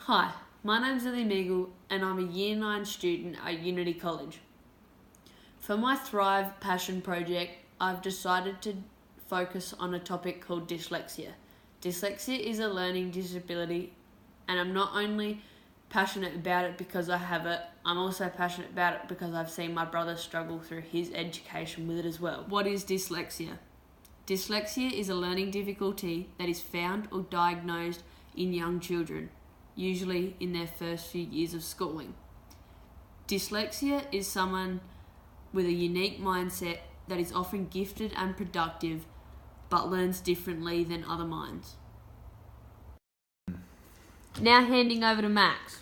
Hi, my name's Lily Meagle and I'm a Year 9 student at Unity College. For my Thrive Passion project, I've decided to focus on a topic called dyslexia. Dyslexia is a learning disability and I'm not only passionate about it because I have it, I'm also passionate about it because I've seen my brother struggle through his education with it as well. What is dyslexia? Dyslexia is a learning difficulty that is found or diagnosed in young children, usually in their first few years of schooling. Dyslexia is someone with a unique mindset that is often gifted and productive but learns differently than other minds. Now handing over to Max.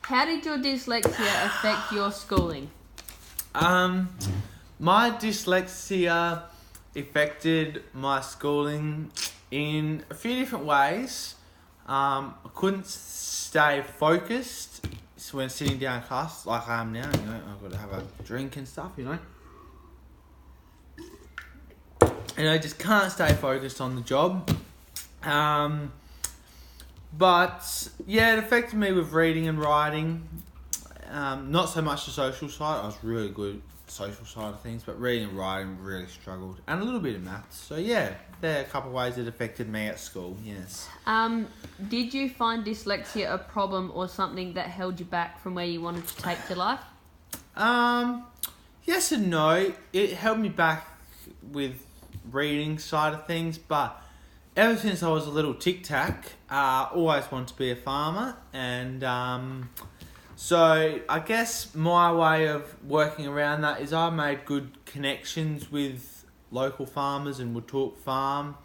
How did your dyslexia affect your schooling? My dyslexia affected my schooling in a few different ways. I couldn't stay focused when sitting down in class like I am now. I've got to have a drink and stuff, And I just can't stay focused on the job. But yeah, it affected me with reading and writing. Not so much the social side. I was really good at the social side of things, but reading and writing really struggled. And a little bit of maths. So yeah, there are a couple of ways it affected me at school, yes. Did you find dyslexia a problem or something that held you back from where you wanted to take your life? Yes and no. It held me back with reading side of things, but ever since I was a little tic-tac, always wanted to be a farmer, and so I guess my way of working around that is I made good connections with local farmers and would talk farm,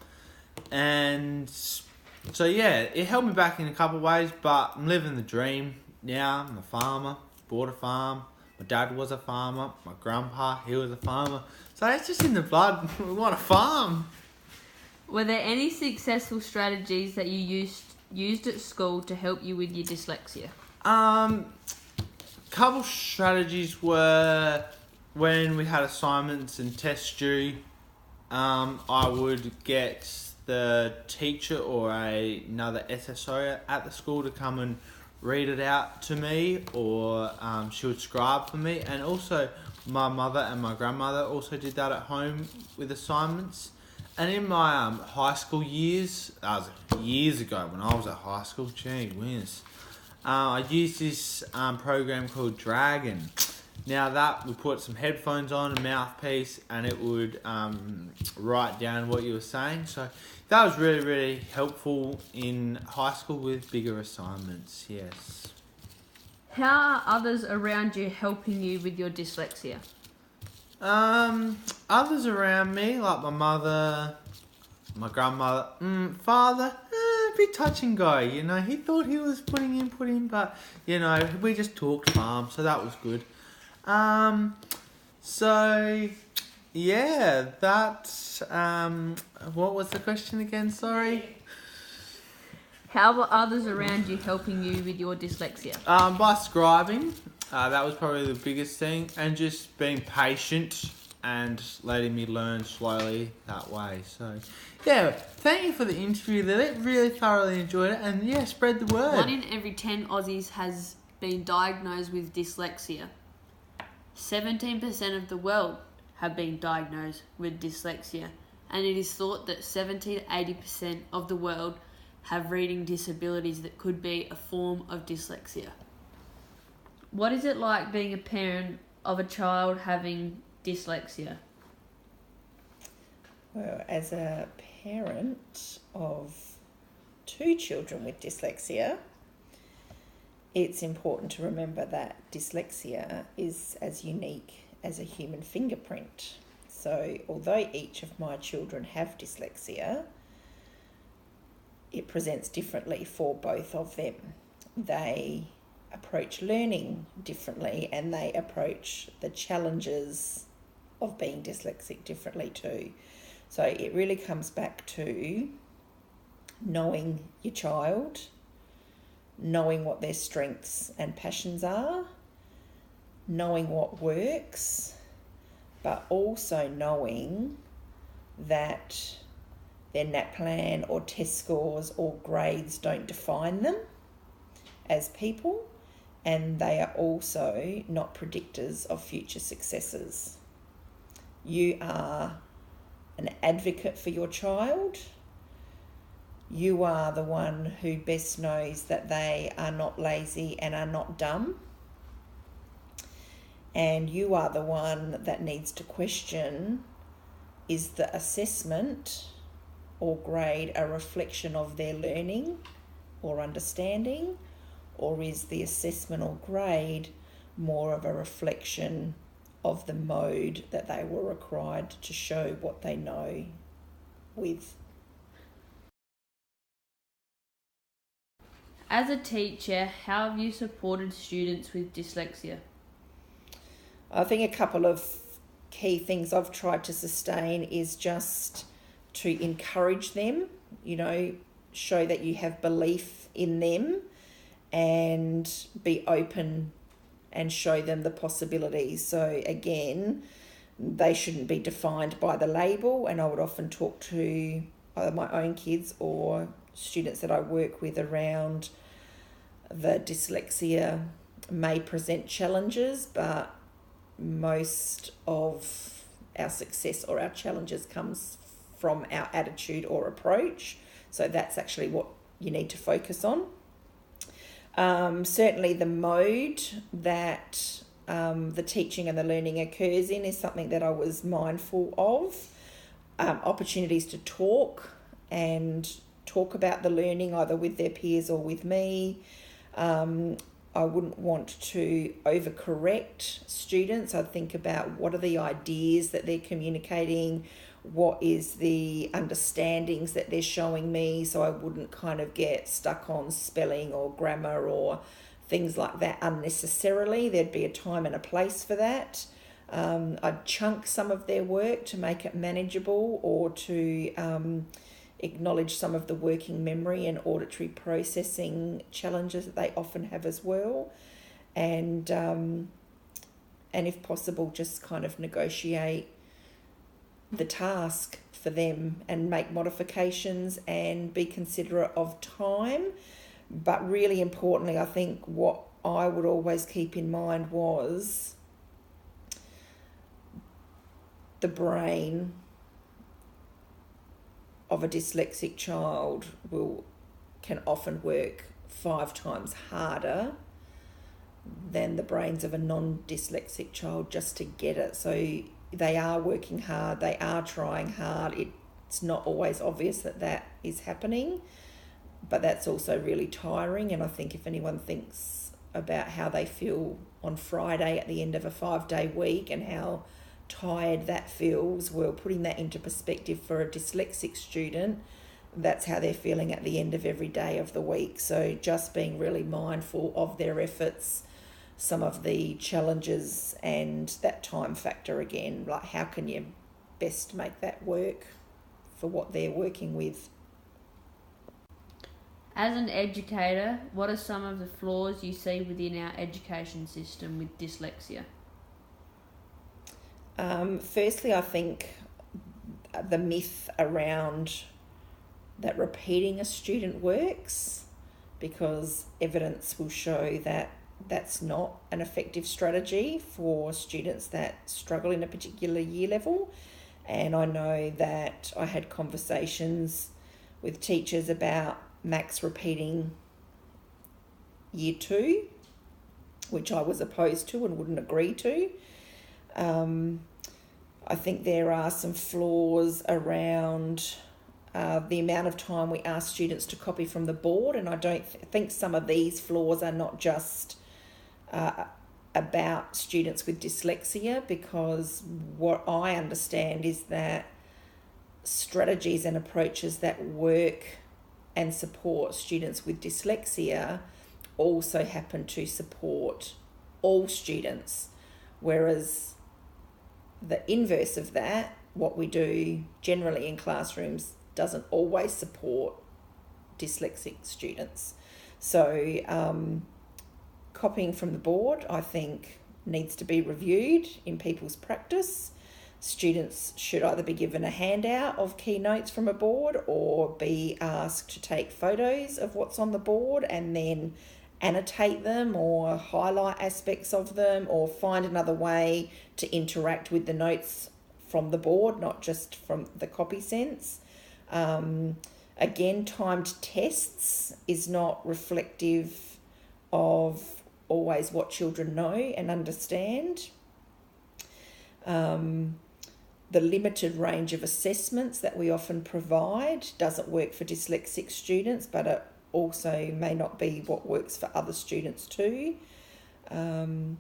and so yeah, it held me back in a couple of ways, but I'm living the dream now. I'm a farmer, bought a farm, my dad was a farmer, my grandpa, he was a farmer, so it's just in the blood. We want a farm. Were there any successful strategies that you used at school to help you with your dyslexia? Couple strategies were when we had assignments and tests due, I would get the teacher or another SSO at the school to come and read it out to me, or she would scribe for me, and also my mother and my grandmother also did that at home with assignments. And in my high school years, that was years ago when I was at high school, gee whiz, I used this program called Dragon. Now that would put some headphones on, a mouthpiece, and it would write down what you were saying. So that was really, really helpful in high school with bigger assignments, yes. How are others around you helping you with your dyslexia? Others around me, like my mother, my grandmother, father, a bit touch and go, he thought he was putting in, but, we just talked farm, so that was good. So, yeah, that's, what was the question again, sorry? How are others around you helping you with your dyslexia? By scribing. That was probably the biggest thing, and just being patient and letting me learn slowly that way. So, yeah, thank you for the interview, Lily. Really thoroughly enjoyed it, and yeah, spread the word. 1 in every 10 Aussies has been diagnosed with dyslexia. 17% of the world have been diagnosed with dyslexia, and it is thought that 70 to 80% of the world have reading disabilities that could be a form of dyslexia. What is it like being a parent of a child having dyslexia? Well, as a parent of 2 children with dyslexia, it's important to remember that dyslexia is as unique as a human fingerprint. So although each of my children have dyslexia, it presents differently for both of them. They approach learning differently, and they approach the challenges of being dyslexic differently too. So it really comes back to knowing your child, knowing what their strengths and passions are, knowing what works, but also knowing that their NAPLAN or test scores or grades don't define them as people, and they are also not predictors of future successes. You are an advocate for your child. You are the one who best knows that they are not lazy and are not dumb. And you are the one that needs to question, is the assessment or grade a reflection of their learning or understanding, or is the assessment or grade more of a reflection of the mode that they were required to show what they know with? As a teacher, how have you supported students with dyslexia? I think a couple of key things I've tried to sustain is just to encourage them, show that you have belief in them and be open and show them the possibilities. So again, they shouldn't be defined by the label, and I would often talk to either my own kids or students that I work with around the dyslexia may present challenges, but most of our success or our challenges comes from our attitude or approach. So that's actually what you need to focus on. Certainly the mode that the teaching and the learning occurs in is something that I was mindful of. Opportunities to talk about the learning either with their peers or with me. I wouldn't want to overcorrect students. I'd think about what are the ideas that they're communicating, what is the understandings that they're showing me, so I wouldn't kind of get stuck on spelling or grammar or things like that unnecessarily. There'd be a time and a place for that. I'd chunk some of their work to make it manageable, or to acknowledge some of the working memory and auditory processing challenges that they often have as well. And if possible, just kind of negotiate the task for them and make modifications and be considerate of time. But really importantly, I think what I would always keep in mind was the brain of a dyslexic child can often work 5 times harder than the brains of a non-dyslexic child just to get it. So they are working hard, they are trying hard. It's not always obvious that is happening, but that's also really tiring. And I think if anyone thinks about how they feel on Friday at the end of a 5-day week and how tired that feels, well, putting that into perspective for a dyslexic student, that's how they're feeling at the end of every day of the week. So just being really mindful of their efforts, some of the challenges, and that time factor again, like how can you best make that work for what they're working with. As an educator, what are some of the flaws you see within our education system with dyslexia? Firstly, I think the myth around that repeating a student works, because evidence will show that that's not an effective strategy for students that struggle in a particular year level. And I know that I had conversations with teachers about max repeating year 2, which I was opposed to and wouldn't agree to. I think there are some flaws around the amount of time we ask students to copy from the board, and I don't think some of these flaws are not just about students with dyslexia, because what I understand is that strategies and approaches that work and support students with dyslexia also happen to support all students, whereas the inverse of that, what we do generally in classrooms, doesn't always support dyslexic students. So copying from the board, I think, needs to be reviewed in people's practice. students should either be given a handout of key notes from a board or be asked to take photos of what's on the board and then annotate them or highlight aspects of them or find another way to interact with the notes from the board, not just from the copy sense. Again, timed tests is not reflective of always what children know and understand. The limited range of assessments that we often provide doesn't work for dyslexic students, but it also may not be what works for other students too. And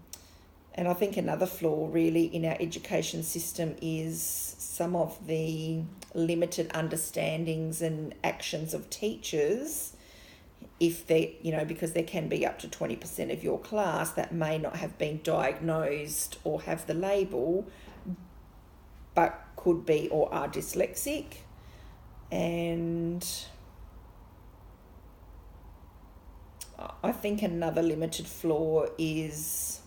I think another flaw really in our education system is some of the limited understandings and actions of teachers. If they, because there can be up to 20% of your class that may not have been diagnosed or have the label, but could be or are dyslexic. And I think another limited flaw is,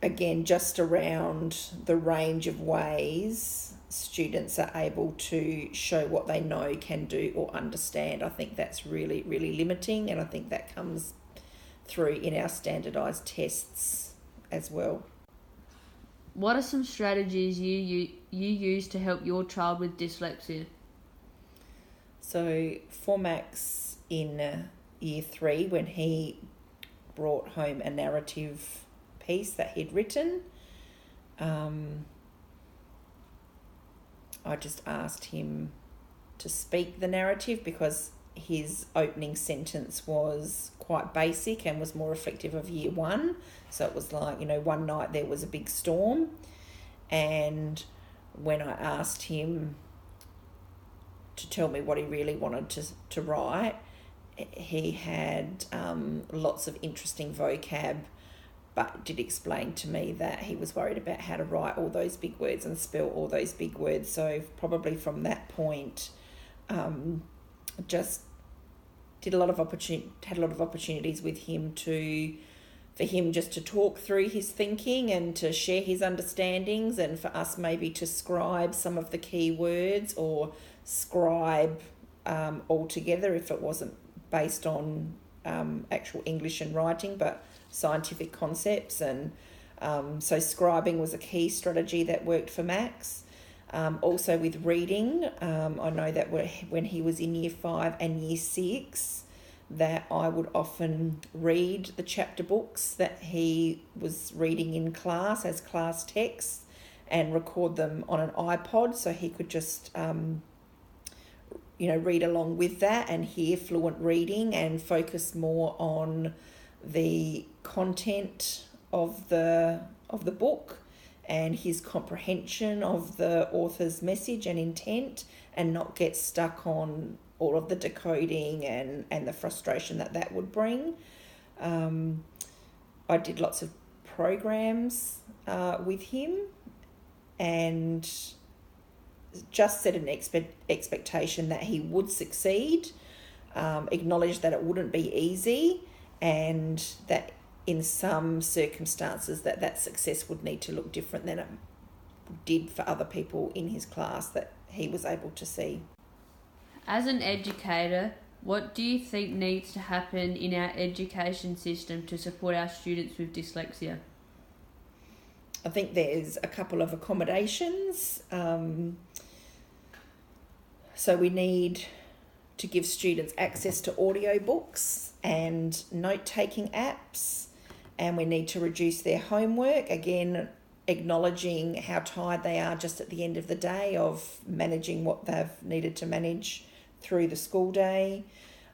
again, just around the range of ways students are able to show what they know, can do, or understand. I think that's really, really limiting, and I think that comes through in our standardised tests as well. What are some strategies you use to help your child with dyslexia? So for Max in year 3, when he brought home a narrative piece that he'd written, I just asked him to speak the narrative because his opening sentence was quite basic and was more reflective of year 1. So it was like, one night there was a big storm, and when I asked him to tell me what he really wanted to write, he had lots of interesting vocab, but did explain to me that he was worried about how to write all those big words and spell all those big words. So probably from that point, just had a lot of opportunities with him for him just to talk through his thinking and to share his understandings, and for us maybe to scribe some of the key words or scribe altogether if it wasn't based on actual English and writing, but scientific concepts. And so scribing was a key strategy that worked for Max. Also with reading, I know that when he was in year 5 and year 6, that I would often read the chapter books that he was reading in class as class texts and record them on an iPod so he could just read along with that and hear fluent reading and focus more on the content of the book and his comprehension of the author's message and intent, and not get stuck on all of the decoding and the frustration that would bring. I did lots of programs with him and just set an expectation that he would succeed, acknowledged that it wouldn't be easy, and that in some circumstances that success would need to look different than it did for other people in his class that he was able to see. As an educator, what do you think needs to happen in our education system to support our students with dyslexia? I think there's a couple of accommodations. So we need to give students access to audiobooks and note-taking apps, and we need to reduce their homework, again acknowledging how tired they are just at the end of the day of managing what they've needed to manage through the school day.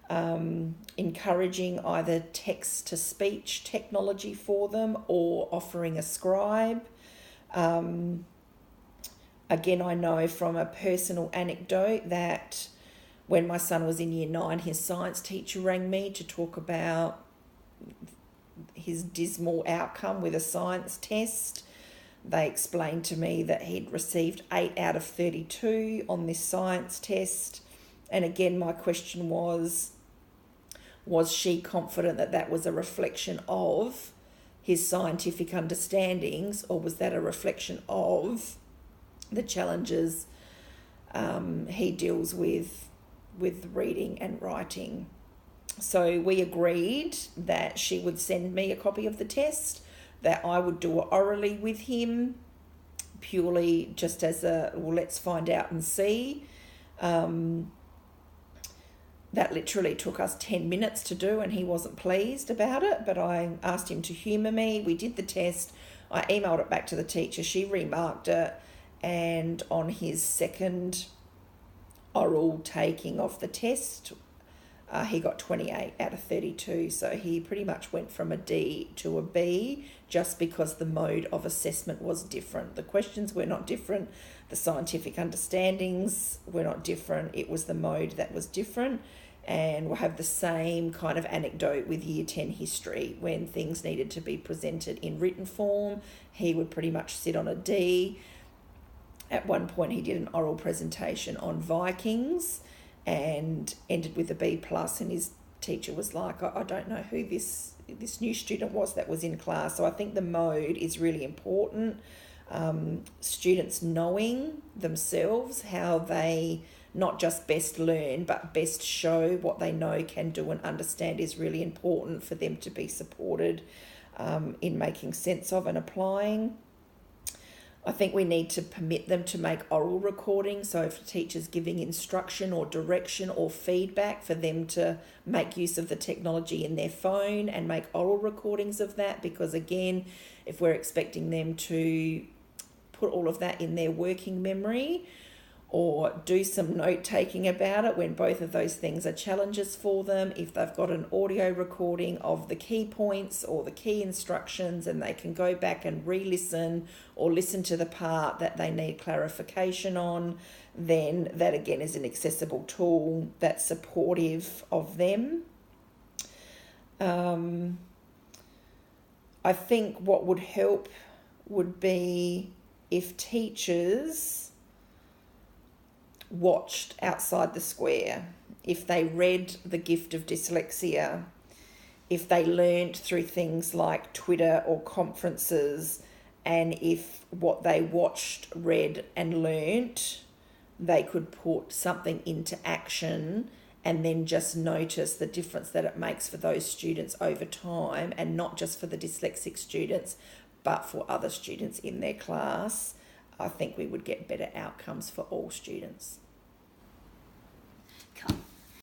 Encouraging either text-to-speech technology for them or offering a scribe. Again, I know from a personal anecdote that when my son was in year 9, his science teacher rang me to talk about his dismal outcome with a science test. They explained to me that he'd received 8 out of 32 on this science test. And again, my question was she confident that was a reflection of his scientific understandings, or was that a reflection of the challenges he deals with reading and writing? So we agreed that she would send me a copy of the test, that I would do it orally with him, purely just as let's find out and see. That literally took us 10 minutes to do, and he wasn't pleased about it, but I asked him to humour me. We did the test. I emailed it back to the teacher. She remarked it, and on his second oral taking of the test, he got 28 out of 32. So he pretty much went from a D to a B just because the mode of assessment was different. The questions were not different. The scientific understandings were not different. It was the mode that was different. And we'll have the same kind of anecdote with Year 10 history. When things needed to be presented in written form, he would pretty much sit on a D. At one point, he did an oral presentation on Vikings and ended with a B+, and his teacher was like, I don't know who this new student was that was in class. So I think the mode is really important. Students knowing themselves how they not just best learn, but best show what they know, can do and understand is really important for them to be supported in making sense of and applying. I think we need to permit them to make oral recordings. So if a teacher's giving instruction or direction or feedback, for them to make use of the technology in their phone and make oral recordings of that. Because again, if we're expecting them to put all of that in their working memory or do some note taking about it, when both of those things are challenges for them, if they've got an audio recording of the key points or the key instructions and they can go back and re-listen or listen to the part that they need clarification on, then that again is an accessible tool that's supportive of them. I think what would help would be if teachers watched outside the square, if they read The Gift of Dyslexia, if they learned through things like Twitter or conferences, and if what they watched, read and learnt, they could put something into action and then just notice the difference that it makes for those students over time, and not just for the dyslexic students, but for other students in their class. I think we would get better outcomes for all students.